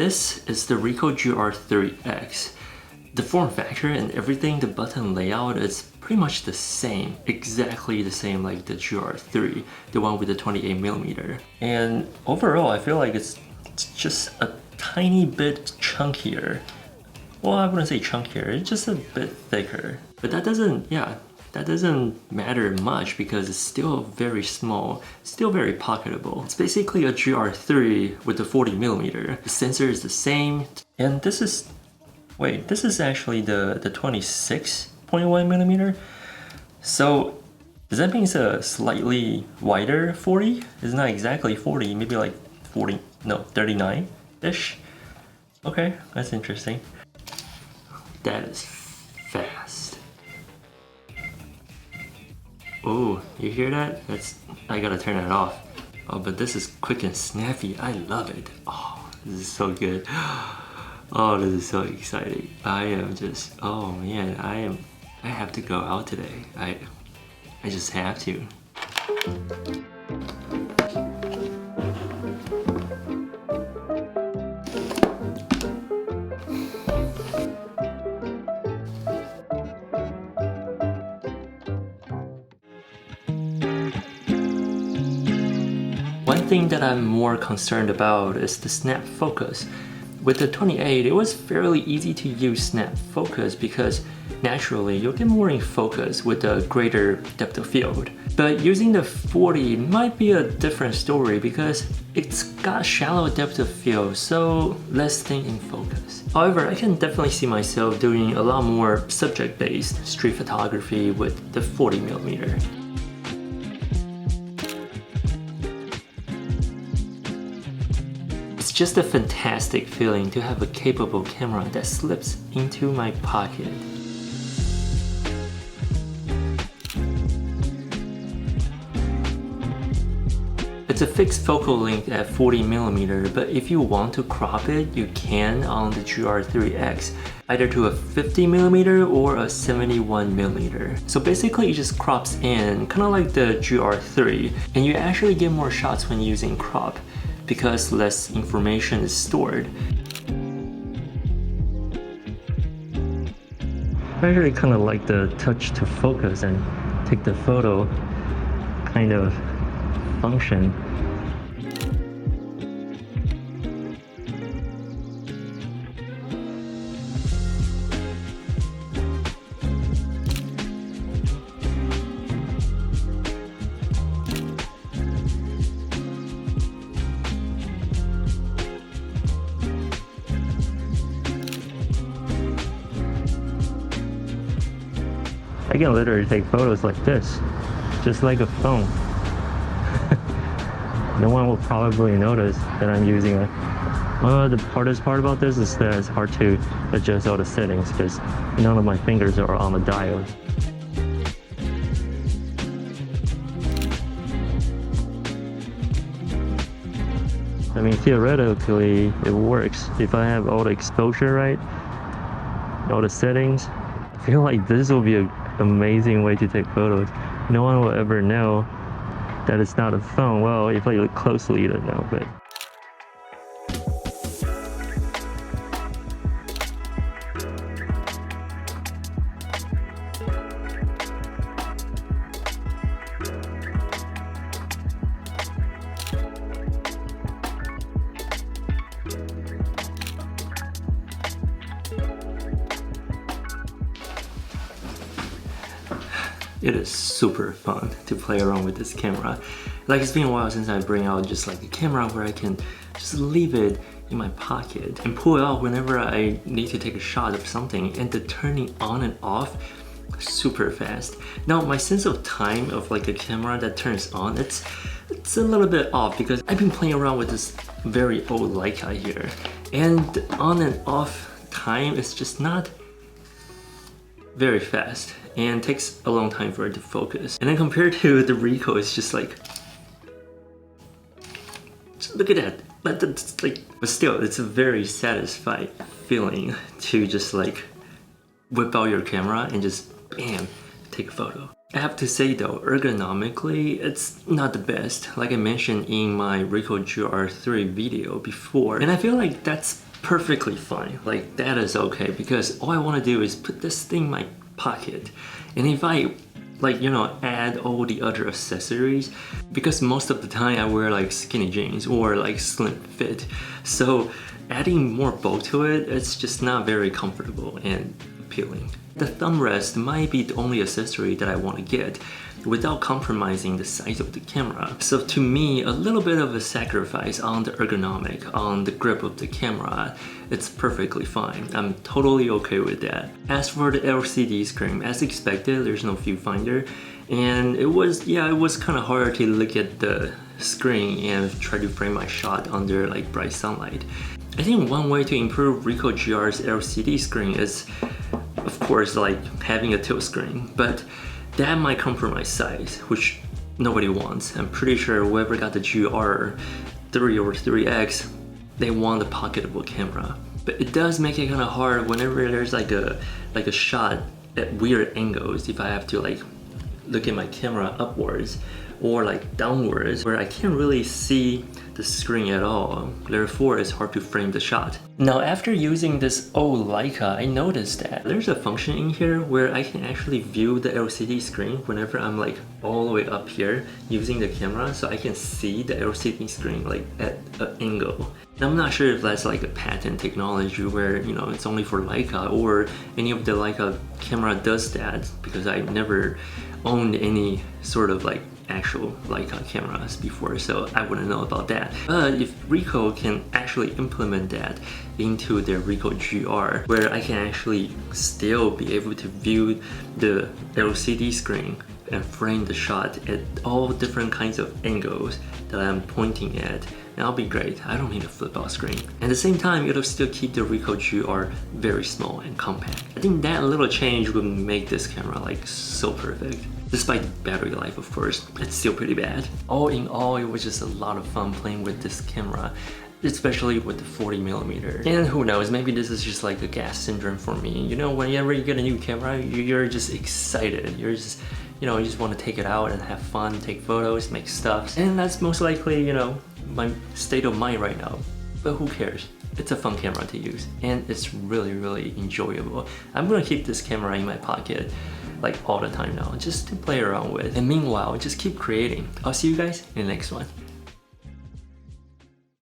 this is the Ricoh GR IIIx. The form factor and everything, the button layout is pretty much the same, exactly the same like the GR3, the one with the 28mm. And overall, I feel like it's just a tiny bit chunkier. Well, I wouldn't say chunkier, it's just a bit thicker. But that doesn't matter much because it's still very small, still very pocketable. It's basically a GR3 with the 40mm. The sensor is the same, and this is actually the 26.1mm. So does that mean it's a slightly wider 40? It's not exactly 40, maybe like 40, no, 39-ish. Okay, that's interesting. That is fast. Oh, you hear that? I gotta turn that off. Oh, but this is quick and snappy. I love it. Oh, this is so good. Oh, this is so exciting. I am just, oh man, I have to go out today. I just have to. One thing that I'm more concerned about is the snap focus. With the 28, it was fairly easy to use snap focus because naturally you'll get more in focus with a greater depth of field. But using the 40 might be a different story because it's got shallow depth of field, so less thing in focus. However, I can definitely see myself doing a lot more subject-based street photography with the 40mm. It's just a fantastic feeling to have a capable camera that slips into my pocket. It's a fixed focal length at 40mm, but if you want to crop it, you can on the GR IIIx, either to a 50mm or a 71mm. So basically it just crops in, kind of like the GR3, and you actually get more shots when using crop, because less information is stored. I actually kind of like the touch to focus and take the photo kind of function. I can literally take photos like this, just like a phone. No one will probably notice that I'm using it. The hardest part about this is that it's hard to adjust all the settings because none of my fingers are on the dial. I mean, theoretically, it works. If I have all the exposure right, all the settings, I feel like this will be an amazing way to take photos. No one will ever know that it's not a phone. Well, if I look closely, you don't know, but. It is super fun to play around with this camera. Like, it's been a while since I bring out just like a camera where I can just leave it in my pocket and pull it out whenever I need to take a shot of something, and the turning on and off super fast. Now, my sense of time of like a camera that turns on, it's a little bit off because I've been playing around with this very old Leica here, and on and off time is just not very fast and takes a long time for it to focus. And then compared to the Ricoh, it's just like, just look at that. But still, it's a very satisfied feeling to just like whip out your camera and just bam, take a photo. I have to say though, ergonomically, it's not the best, like I mentioned in my Ricoh GR3 video before. And I feel like that's perfectly fine. Like that is okay because all I want to do is put this thing in my pocket. And if I add all the other accessories, because most of the time I wear like skinny jeans or like slim fit, so adding more bulk to it, it's just not very comfortable and appealing. The thumb rest might be the only accessory that I want to get without compromising the size of the camera. So to me, a little bit of a sacrifice on the ergonomic, on the grip of the camera, it's perfectly fine. I'm totally okay with that. As for the LCD screen, as expected, there's no viewfinder, and it was kind of hard to look at the screen and try to frame my shot under like bright sunlight. I think one way to improve Ricoh GR's LCD screen is, of course, like having a tilt screen, but that might compromise size, which nobody wants. I'm pretty sure whoever got the GR III or IIIx, they want a pocketable camera. But it does make it kind of hard whenever there's like a shot at weird angles. If I have to like look at my camera upwards or like downwards, where I can't really see the screen at all, therefore it's hard to frame the shot. Now after using this old Leica, I noticed that there's a function in here where I can actually view the LCD screen whenever I'm like all the way up here using the camera, so I can see the LCD screen like at an angle. And I'm not sure if that's like a patent technology where, you know, it's only for Leica or any of the Leica camera does that, because I never owned any sort of like actual Leica cameras before, so I wouldn't know about that. But if Ricoh can actually implement that into their Ricoh GR, where I can actually still be able to view the LCD screen and frame the shot at all different kinds of angles that I'm pointing at, that'll be great. I don't need a flip out screen. At the same time, it'll still keep the Ricoh GR very small and compact. I think that little change would make this camera like so perfect. Despite the battery life, of course, it's still pretty bad. All in all, it was just a lot of fun playing with this camera, especially with the 40mm. And who knows, maybe this is just like a gas syndrome for me. You know, whenever you get a new camera, you're just excited. You're just, you know, you just want to take it out and have fun, take photos, make stuff. And that's most likely, you know, my state of mind right now. But who cares? It's a fun camera to use, and it's really, really enjoyable. I'm gonna keep this camera in my pocket like all the time now, just to play around with. And meanwhile, just keep creating. I'll see you guys in the next one.